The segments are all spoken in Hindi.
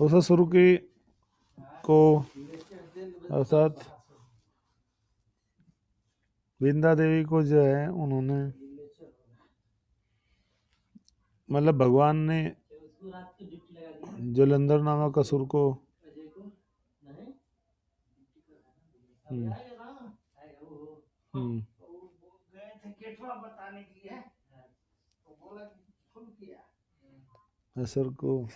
उस असुर की को अर्थात वृंदा देवी को जो है उन्होंने मतलब भगवान ने जलंधर नामक असुर को हम्म, हम्म, असुर को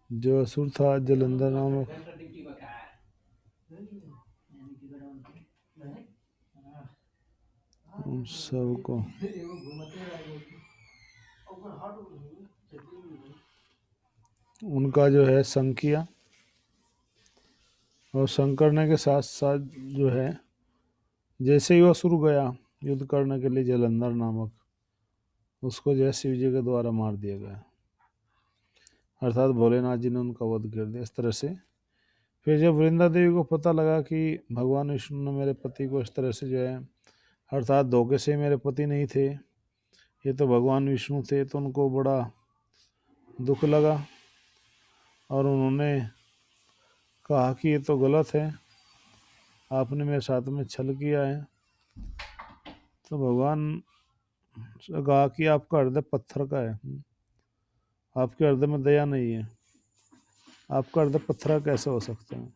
जो असुर था जलंधर नामक उन सबको उनका जो है संग किया और संग करने के साथ साथ जो है जैसे ही वो असुर गया युद्ध करने के लिए जलंधर नामक, उसको जो है शिव जी के द्वारा मार दिया गया, अर्थात भोलेनाथ जी ने उनका वध कर दिया इस तरह से। फिर जब वृंदा देवी को पता लगा कि भगवान विष्णु ने मेरे पति को इस तरह से जो है अर्थात धोखे से मेरे पति नहीं थे, ये तो भगवान विष्णु थे, तो उनको बड़ा दुख लगा और उन्होंने कहा कि ये तो गलत है, आपने मेरे साथ में छल किया है। तो भगवान से कहा कि आपका हृदय पत्थर का है, आपके हृदय में दया नहीं है, आपका हृदय पत्थर कैसे हो सकता है।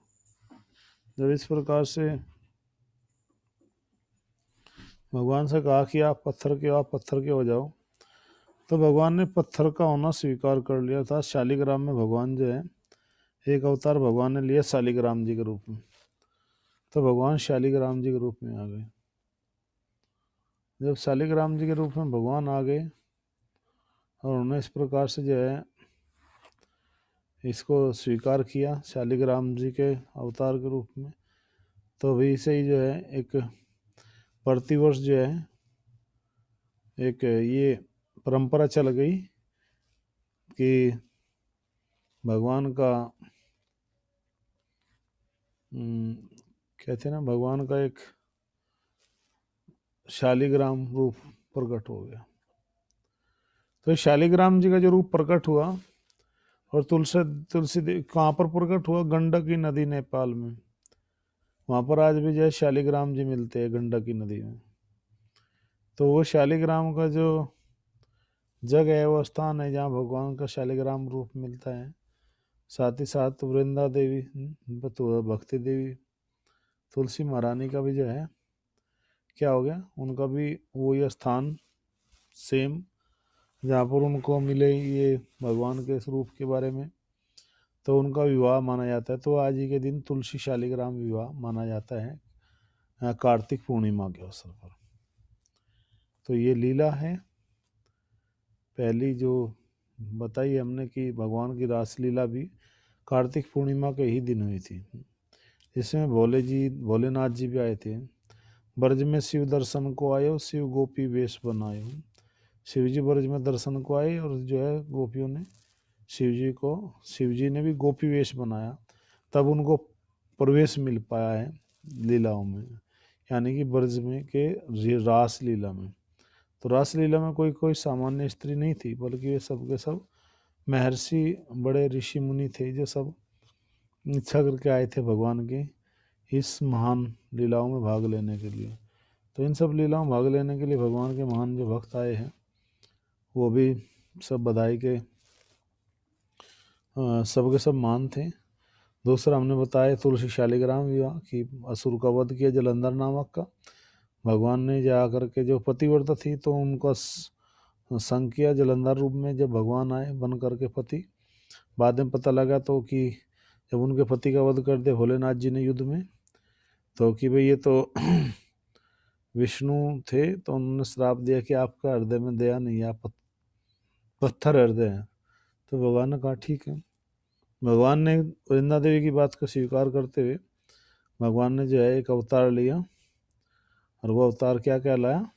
जब इस प्रकार से भगवान से कहा कि आप पत्थर के हो जाओ, तो भगवान ने पत्थर का होना स्वीकार कर लिया था। शालिग्राम में भगवान जो है एक अवतार भगवान ने लिया शालिग्राम जी के रूप में, तो भगवान शालिग्राम जी के रूप में आ गए। जब शालिग्राम जी के रूप में भगवान आ गए और उन्होंने इस प्रकार से जो है इसको स्वीकार किया शालिग्राम जी के अवतार के रूप में, तो अभी से ही जो है एक प्रतिवर्ष जो है एक ये परंपरा चल गई कि भगवान का कहते हैं ना, भगवान का एक शालिग्राम रूप प्रकट हो गया। तो शालिग्राम जी का जो रूप प्रकट हुआ और तुलसी कहाँ पर प्रकट हुआ, गंडकी नदी नेपाल में, वहाँ पर आज भी जो है शालिग्राम जी मिलते हैं गंडकी नदी में। तो वो शालिग्राम का जो जगह है, वो स्थान है जहाँ भगवान का शालिग्राम रूप मिलता है। साथ ही साथ वृंदा देवी, भक्ति देवी, तुलसी महारानी का भी जो है क्या हो गया, उनका भी वही स्थान सेम जहाँ पर उनको मिले ये भगवान के स्वरूप के बारे में, तो उनका विवाह माना जाता है। तो आज ही के दिन तुलसी शालिग्राम विवाह माना जाता है कार्तिक पूर्णिमा के अवसर पर। तो ये लीला है पहली जो बताई हमने कि भगवान की रासलीला भी कार्तिक पूर्णिमा के ही दिन हुई थी, जिसमें भोलेनाथ जी भी आए थे। ब्रज में शिव दर्शन को आयो, शिव गोपी वेश बनायो। शिव जी ब्रज में दर्शन को आए और जो है गोपियों ने शिव जी ने भी गोपी वेश बनाया, तब उनको प्रवेश मिल पाया है लीलाओं में, यानी कि ब्रज में के रास लीला में। तो रास लीला में कोई कोई सामान्य स्त्री नहीं थी, बल्कि वे सब के सब महर्षि बड़े ऋषि मुनि थे, जो सब इच्छा करके आए थे भगवान के इस महान लीलाओं में भाग लेने के लिए। तो इन सब लीलाओं में भाग लेने के लिए भगवान के महान जो भक्त आए हैं वो भी सब बधाई के सब के सब मान थे। दूसरा हमने बताया तुलसी शालिग्राम विवाह कि असुर का वध किया जलंधर नामक का, भगवान ने जा करके जो पतिव्रता थी तो उनका संग किया जलंधर रूप में, जब भगवान आए बन करके पति। बाद में पता लगा तो कि जब उनके पति का वध कर दिया भोलेनाथ जी ने युद्ध में, तो कि भाई ये तो विष्णु थे, तो उन्होंने श्राप दिया कि आपका हृदय में दया नहीं है, आप पत्थर हृदय हैं। तो भगवान ने कहा ठीक है। भगवान ने वृंदा देवी की बात को स्वीकार करते हुए भगवान ने जो है एक अवतार लिया, और वो अवतार क्या कहलाया,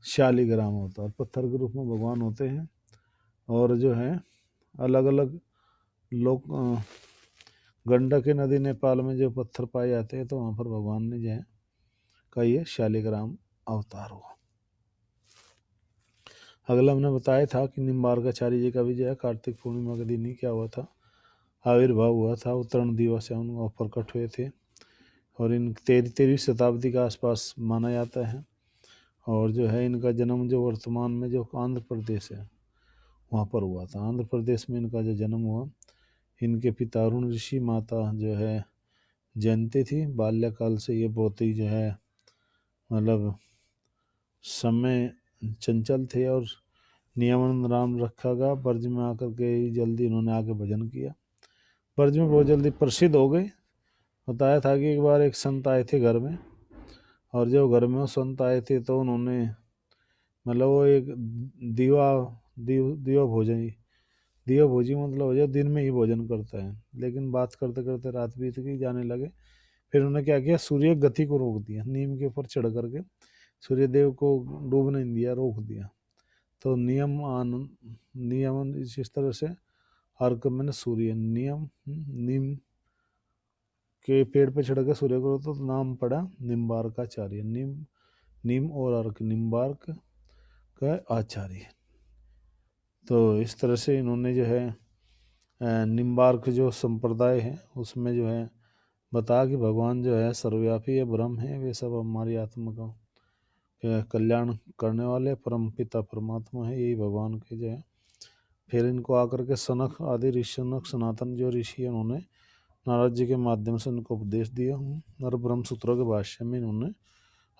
शालिग्राम अवतार। पत्थर के रूप में भगवान होते हैं, और जो है अलग अलग लोग गंडकी नदी नेपाल में जो पत्थर पाए जाते हैं, तो वहाँ पर भगवान ने जो है का ये शालिग्राम अवतार हुआ। अगला हमने बताया था कि निम्बार्काचार्य जी का भी जो है कार्तिक पूर्णिमा के दिन ही क्या हुआ था, आविर्भाव हुआ था। उत्तरायण दिवस से उनको प्रकट हुए थे और इन 13वीं शताब्दी के आसपास माना जाता है। और जो है इनका जन्म जो वर्तमान में जो आंध्र प्रदेश है वहाँ पर हुआ था। आंध्र प्रदेश में इनका जो जन्म हुआ। इनके पिता अरुण ऋषि, माता जो है जयंती थी। बाल्यकाल से ये बहुत ही जो है मतलब समय चंचल थे और नियमन राम रखा गया। ब्रज में आकर के ही जल्दी इन्होंने आके भजन किया। ब्रज में बहुत जल्दी प्रसिद्ध हो गए। बताया था कि एक बार एक संत आए थे घर में, और जब घर में वो संत आए थे तो उन्होंने मतलब वो एक दिवा भोजन, दिवा भोजी मतलब हो जाए दिन में ही भोजन करता है, लेकिन बात करते करते रात बीत गई, जाने लगे। फिर उन्होंने क्या किया, सूर्य गति को रोक दिया, नीम के ऊपर चढ़ करके सूर्य देव को डूबने नहीं दिया, रोक दिया। तो नियमन इस तरह से अर्क मैंने सूर्य नीम के पेड़ पे चढ़ के सूर्य को, तो नाम पड़ा निम्बार्काचार्य। नीम और अर्क, निम्बार्क का आचार्य। तो इस तरह से इन्होंने जो है निम्बार्क जो संप्रदाय है उसमें जो है बता कि भगवान जो है सर्वव्यापी है, ब्रह्म है, वे सब हमारी आत्मा का कल्याण करने वाले परम पिता परमात्मा है, यही भगवान के जो है। फिर इनको आकर के सनक आदि ऋषि, सनक सनातन जो ऋषि है उन्होंने नारद जी के माध्यम से उनको उपदेश दिया। और ब्रह्म सूत्रों के भाष्य में इन्होंने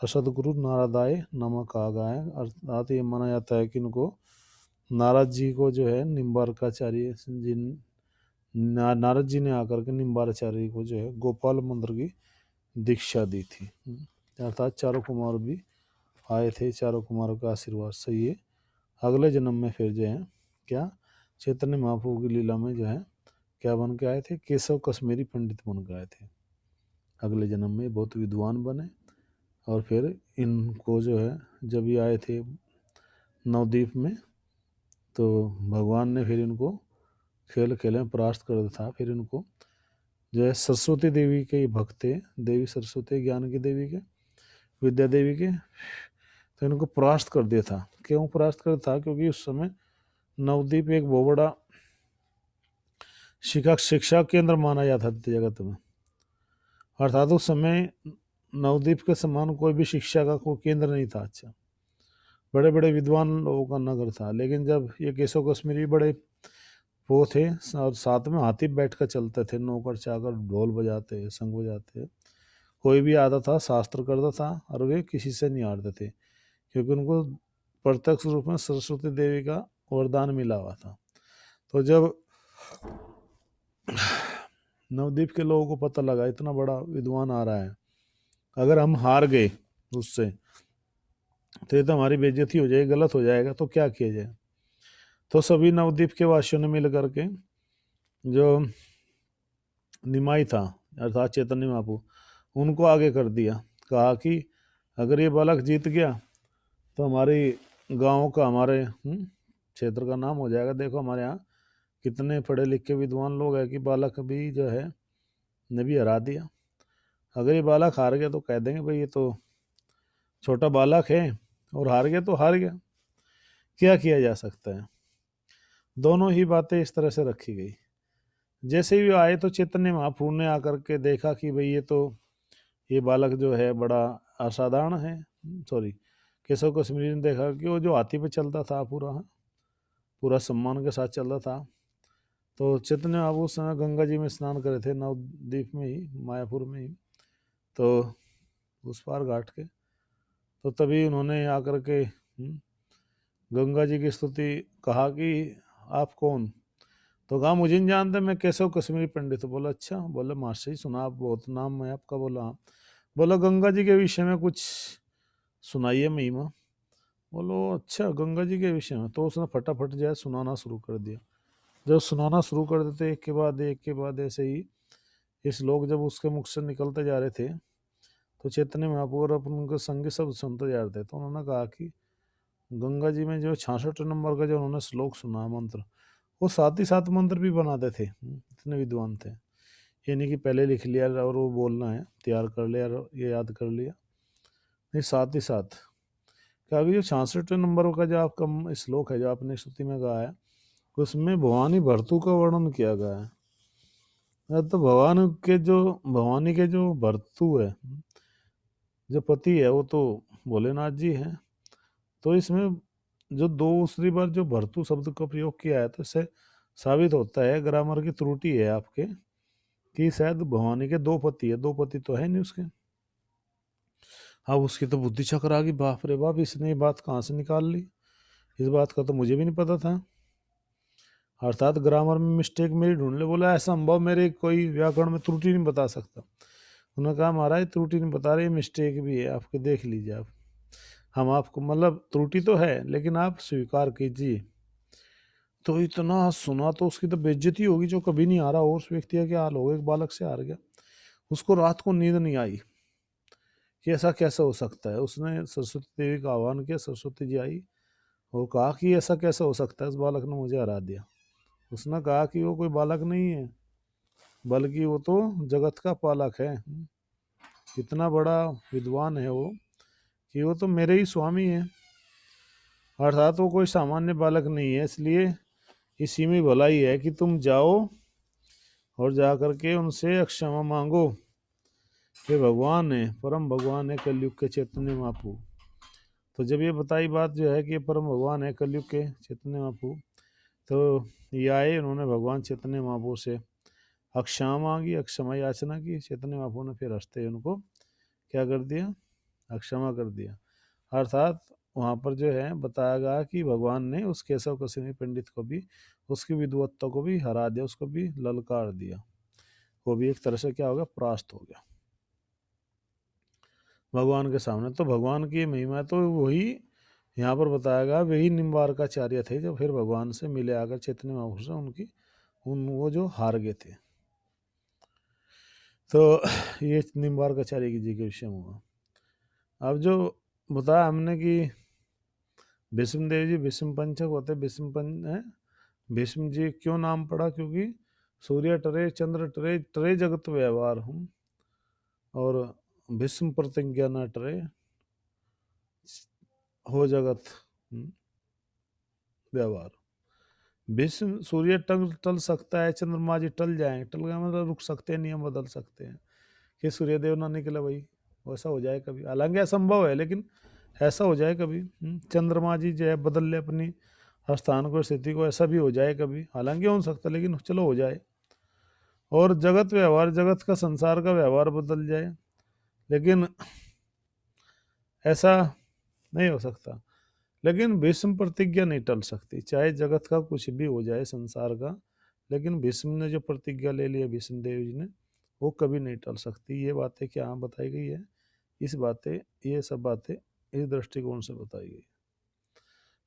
सदगुरु नारदाय नमः कहा गया है। अर्थात ये माना जाता है कि इनको नारद जी को जो है निम्बार्काचार्य नारद जी ने आकर के निम्बार्काचार्य को जो है गोपाल मंत्र की दीक्षा दी थी। अर्थात चारों कुमार भी आए थे, चारों कुमारों का आशीर्वाद से ये अगले जन्म में फिर जो है क्या चैतन्य महाप्रभु की लीला में जो है क्या बन के आए थे, केशव कश्मीरी पंडित बन के आए थे। अगले जन्म में बहुत विद्वान बने और फिर इनको जो है जब ये आए थे नवद्वीप में तो भगवान ने फिर इनको खेल खेले में परास्त कर दिया था। फिर इनको जो है सरस्वती देवी के भक्त थे, देवी सरस्वती ज्ञान की देवी के, विद्या देवी के, तो इनको परास्त कर दिया था। क्यों परास्त कर दिया था? क्योंकि उस समय नवद्वीप एक बहुत बड़ा शिक्षा केंद्र माना जाता था जगत में। अर्थात उस समय नवद्वीप के समान कोई भी शिक्षा का कोई केंद्र नहीं था। अच्छा, बड़े बड़े विद्वान लोगों का नगर था। लेकिन जब ये केशव कश्मीरी बड़े वो थे और साथ में हाथी बैठ कर चलते थे, नौकर चाकर ढोल बजाते, शंख बजाते, कोई भी आता था शास्त्र करता था और वे किसी से नहीं हारते थे, क्योंकि उनको प्रत्यक्ष रूप में सरस्वती देवी का वरदान मिला हुआ था। तो जब नवद्वीप के लोगों को पता लगा इतना बड़ा विद्वान आ रहा है, अगर हम हार गए उससे तो ये तो हमारी बेइज्जती हो जाएगी, गलत हो जाएगा, तो क्या किया जाए। तो सभी नवद्वीप के वासियों ने मिल करके जो निमाई था अर्थात चैतन्य महाप्रभु, उनको आगे कर दिया। कहा कि अगर ये बालक जीत गया तो हमारी गांव का, हमारे क्षेत्र का नाम हो जाएगा। देखो हमारे यहाँ कितने पढ़े लिखे विद्वान लोग हैं कि बालक भी जो है ने भी हरा दिया। अगर ये बालक हार गया तो कह देंगे भाई ये तो छोटा बालक है और हार गया तो हार गया, क्या किया जा सकता है। दोनों ही बातें इस तरह से रखी गई। जैसे ही आए तो चैतन्य महाप्रभु ने आकर के देखा कि भाई ये बालक जो है बड़ा असाधारण है। सॉरी, केशव कश्मीरी ने देखा कि वो जो हाथी पे चलता था पूरा सम्मान के साथ चलता था। तो चैतन्य महाप्रभु उस समय गंगा जी में स्नान करे थे, नवद्वीप में ही, मायापुर में ही, तो उस पार घाट के। तो तभी उन्होंने आकर के गंगा जी की स्तुति कहा कि आप कौन? तो कहा मुझे नहीं जानते, मैं केशव कश्मीरी पंडित। बोला अच्छा। बोले मास्टर जी सुना, आप बहुत नाम है आपका। बोला बोला गंगा जी के विषय में कुछ सुनाइए महिमा। बोलो अच्छा गंगा जी के विषय में। तो उसने फटाफट जो है सुनाना शुरू कर दिया। जब सुनाना शुरू कर देते एक के बाद ऐसे ही ये श्लोक जब उसके मुख से निकलते जा रहे थे तो चैतन्य महाप्रभु अपन उनके संगी सब सुनते जा रहे थे। तो उन्होंने कहा कि गंगा जी में जो 66 नंबर का जो उन्होंने श्लोक सुना मंत्र, वो साथ ही साथ मंत्र भी बनाते थे। इतने विद्वान थे, ये नहीं कि पहले लिख लिया और वो बोलना है तैयार कर लिया और ये याद कर लिया, नहीं, साथ ही साथ क्या जो 66वें नंबर का जो आपका श्लोक है जो आपने श्रुति में गाया है, उसमें भवानी भर्तु का वर्णन किया गया है। तो भवानी के जो भर्तु है, जो पति है, वो तो भोलेनाथ जी हैं। तो इसमें जो दूसरी बार जो भर्तु शब्द का प्रयोग किया है, तो इससे साबित होता है, ग्रामर की त्रुटि है आपके, कि शायद भवानी के दो पति है। दो पति तो है नहीं उसके। हाँ, उसकी तो बुद्धि चक्कर आ गई, बाप रे बाप, इसने ये बात कहाँ से निकाल ली, इस बात का तो मुझे भी नहीं पता था। अर्थात ग्रामर में मिस्टेक मेरी ढूंढ ले। बोला ऐसा संभव मेरे कोई व्याकरण में त्रुटि नहीं बता सकता। उन्होंने कहा महाराज त्रुटि नहीं बता रहे, मिस्टेक भी है आपके, देख लीजिए आप, हम आपको मतलब त्रुटि तो है लेकिन आप स्वीकार कीजिए। तो इतना सुना तो उसकी तो बेइज्जती होगी, जो कभी नहीं आ रहा। और उस व्यक्ति का क्या हाल होगा, एक बालक से हार गया। उसको रात को नींद नहीं आई कि ऐसा कैसे हो सकता है। उसने सरस्वती देवी का आह्वान किया, सरस्वती जी आई और कहा कि ऐसा कैसे हो सकता है, इस बालक ने मुझे हरा दिया। उसने कहा कि वो कोई बालक नहीं है, बल्कि वो तो जगत का पालक है। इतना बड़ा विद्वान है वो, कि वो तो मेरे ही स्वामी है। अर्थात वो कोई सामान्य बालक नहीं है। इसलिए इसी में भलाई है कि तुम जाओ और जा करके उनसे क्षमा मांगो। ये भगवान है, परम भगवान है, कलयुग के चैतन्य महाप्रभु। तो जब ये बताई बात जो है कि परम भगवान है, कलयुग के चैतन्य महाप्रभु, तो ये आए, उन्होंने भगवान चैतन्य महाप्रभु से अक्षमा मांगी, अक्षमा याचना की। चैतन्य महाप्रभु ने फिर हंसते उनको क्या कर दिया, अक्षमा कर दिया। अर्थात वहाँ पर जो है बताया गया कि भगवान ने उस केशव कसिनी पंडित को भी, उसकी विद्वत्ता को भी हरा दिया, उसको भी ललकार दिया। वो भी एक तरह से क्या हो गया, परास्त हो गया भगवान के सामने। तो भगवान की महिमा तो वही यहाँ पर बताया गया, वही निम्बारकाचार्य थे जो फिर भगवान से मिले आकर चैतन्य महाप्रभु से, उनकी वो जो हार गए थे। तो ये निम्बारकाचार्य की जी के विषय में हुआ। अब जो बताया हमने कि भीष्म देव जी भीष्म पंचक होते, भीष्म जी क्यों नाम पड़ा, क्योंकि सूर्य टरे चंद्र टरे, टरे जगत व्यवहार हम, और भीष्म प्रतिज्ञा न टरे हो जगत व्यवहार। भीष्म सूर्य टल सकता है, चंद्रमा जी टल जाएंगे, टल गए मतलब रुक सकते हैं, नियम बदल सकते हैं कि सूर्यदेव ना निकले भाई, वैसा हो जाए कभी। हालांकि असंभव है, लेकिन ऐसा हो जाए कभी। चंद्रमा जी जो है बदल ले अपनी स्थान को, स्थिति को, ऐसा भी हो जाए कभी। हालांकि हो सकता, लेकिन चलो हो जाए। और जगत व्यवहार, जगत का संसार का व्यवहार बदल जाए, लेकिन ऐसा नहीं हो सकता। लेकिन भीष्म प्रतिज्ञा नहीं टल सकती, चाहे जगत का कुछ भी हो जाए संसार का, लेकिन भीष्म ने जो प्रतिज्ञा ले ली है भीष्म देव जी ने, वो कभी नहीं टल सकती। ये बातें क्या बताई गई है, ये सब बातें इस दृष्टिकोण से बताई गई।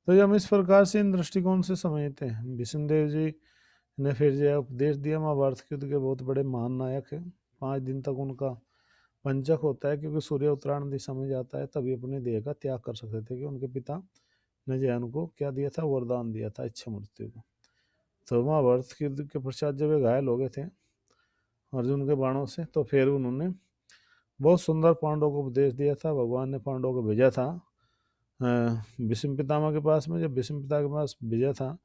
तो हम इस प्रकार से इन दृष्टिकोण से समझते हैं। भीष्म देव जी ने फिर जो उपदेश दिया, महाभारत के युद्ध के बहुत बड़े महान नायक है। 5 दिन तक उनका पंचक होता है, क्योंकि सूर्य उत्तरायण दिशा में जाता है, तभी अपने देह का त्याग कर सकते थे, कि उनके पिता ने जो है उनको क्या दिया था, वरदान दिया था, इच्छा मृत्यु का। तो महाभारत के युद्ध के पश्चात जब वे घायल हो गए थे अर्जुन के बाणों से, तो फिर उन्होंने बहुत सुंदर पांडवों को उपदेश दिया था। भगवान ने पांडवों को भेजा था भीष्म पितामह के पास में। जब भीष्म पिता के पास भेजा था,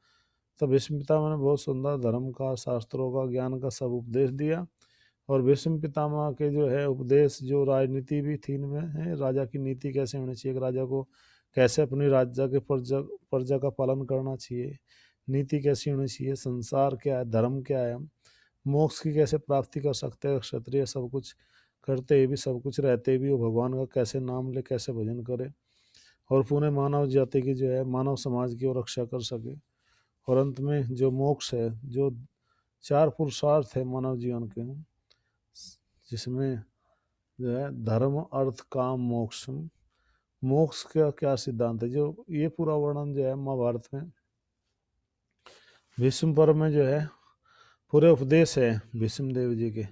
तो भीष्म पितामह ने बहुत सुंदर धर्म का, शास्त्रों का, ज्ञान का सब उपदेश दिया। और भीष्म पितामह के जो है उपदेश, जो राजनीति भी थी इनमें है, राजा की नीति कैसे होनी चाहिए, एक राजा को कैसे अपनी राज्य के प्रजा का पालन करना चाहिए, नीति कैसी होनी चाहिए, संसार क्या है, धर्म क्या है, मोक्ष की कैसे प्राप्ति कर सकते हैं क्षत्रिय, सब कुछ करते हुए भी, सब कुछ रहते भी, वो भगवान का कैसे नाम ले, कैसे भजन करे, और पूरे मानव जाति की जो है, मानव समाज की वो रक्षा कर सके। और अंत में जो मोक्ष है, जो 4 पुरुषार्थ है मानव जीवन के, जिसमें जो है धर्म अर्थ काम मोक्ष, मोक्ष का क्या सिद्धांत है, जो ये पूरा वर्णन जो है महाभारत में भीष्म पर्व में जो है पूरे उपदेश है भीष्म देव जी के,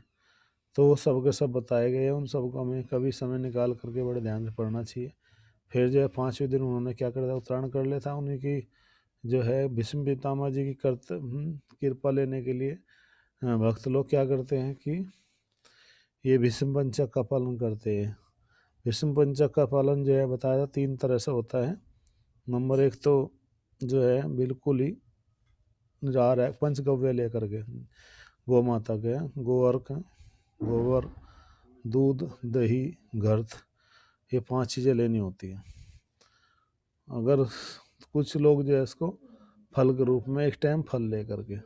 तो वो सब के सब बताए गए हैं। उन सबको हमें कभी समय निकाल करके बड़े ध्यान से पढ़ना चाहिए। फिर जो है 5वें दिन उन्होंने क्या कर दिया, उत्तरायण कर लिया था। उन्हीं की जो है भीष्म पितामह जी की कृपा लेने के लिए भक्त लोग क्या करते हैं कि ये भीष्म पंचक का पालन करते हैं। विषम पंचक का पालन जो है बताया 3 तरह से होता है। नंबर 1 तो जो है बिल्कुल ही जा रहा है पंचगव्य लेकर के, गौ माता के गोवर्क, गोबर, दूध, दही, घृत, ये 5 चीज़ें लेनी होती हैं। अगर कुछ लोग जो है इसको फल के रूप में एक टाइम फल लेकर के,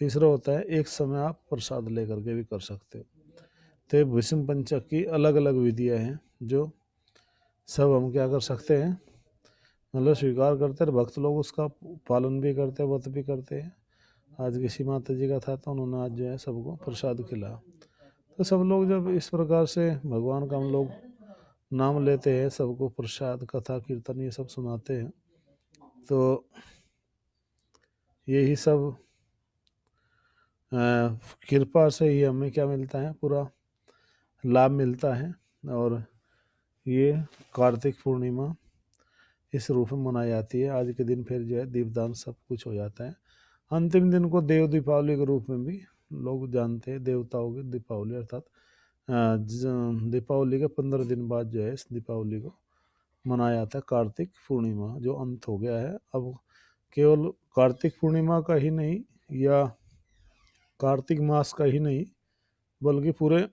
तीसरा होता है एक समय आप प्रसाद लेकर के भी कर सकते हो। तो विषम पंचक की अलग अलग विधियां हैं जो सब हम क्या कर सकते हैं, मतलब स्वीकार करते हैं, भक्त लोग उसका पालन भी करते हैं, व्रत भी करते हैं। आज किसी माता जी का था तो उन्होंने आज जो है सबको प्रसाद खिलाया। तो सब लोग जब इस प्रकार से भगवान का हम लोग नाम लेते हैं, सबको प्रसाद कथा कीर्तन ये सब सुनाते हैं, तो यही सब कृपा से ही हमें क्या मिलता है, पूरा लाभ मिलता है। और ये कार्तिक पूर्णिमा इस रूप में मनाई जाती है। आज के दिन फिर जो है दीपदान सब कुछ हो जाता है। अंतिम दिन को देव दीपावली के रूप में भी लोग जानते हैं, देवताओं की दीपावली, अर्थात दीपावली के 15 दिन बाद जो है इस दीपावली को मनाया जाता है कार्तिक पूर्णिमा, जो अंत हो गया है। अब केवल कार्तिक पूर्णिमा का ही नहीं या कार्तिक मास का ही नहीं, बल्कि पूरे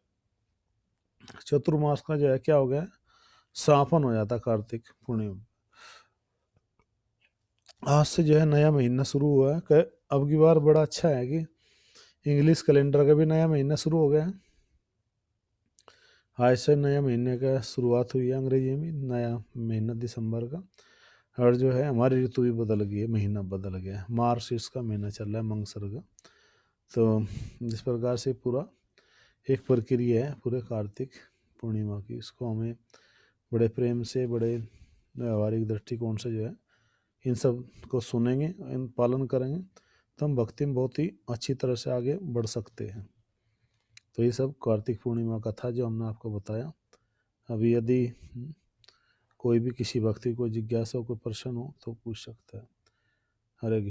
चतुर्मास का जो है क्या हो गया, समापन हो जाता कार्तिक पूर्णिमा। आज से जो है नया महीना शुरू हुआ है। अब की बार बड़ा अच्छा है कि इंग्लिश कैलेंडर का भी नया महीना शुरू हो गया है। आज से नया महीने का शुरुआत हुई है अंग्रेजी में, नया महीना दिसंबर का। और जो है हमारी ऋतु भी बदल गई है, महीना बदल गया है, मार्च इसका महीना चल रहा है, मंगसर का। तो जिस प्रकार से पूरा एक प्रक्रिया है पूरे कार्तिक पूर्णिमा की, इसको हमें बड़े प्रेम से, बड़े व्यवहारिक दृष्टिकोण से जो है इन सब को सुनेंगे, इन पालन करेंगे, तो हम भक्ति में बहुत ही अच्छी तरह से आगे बढ़ सकते हैं। तो ये सब कार्तिक पूर्णिमा का था जो हमने आपको बताया। अभी यदि कोई भी किसी व्यक्ति को जिज्ञासा, कोई प्रश्न हो तो पूछ सकता है। हरे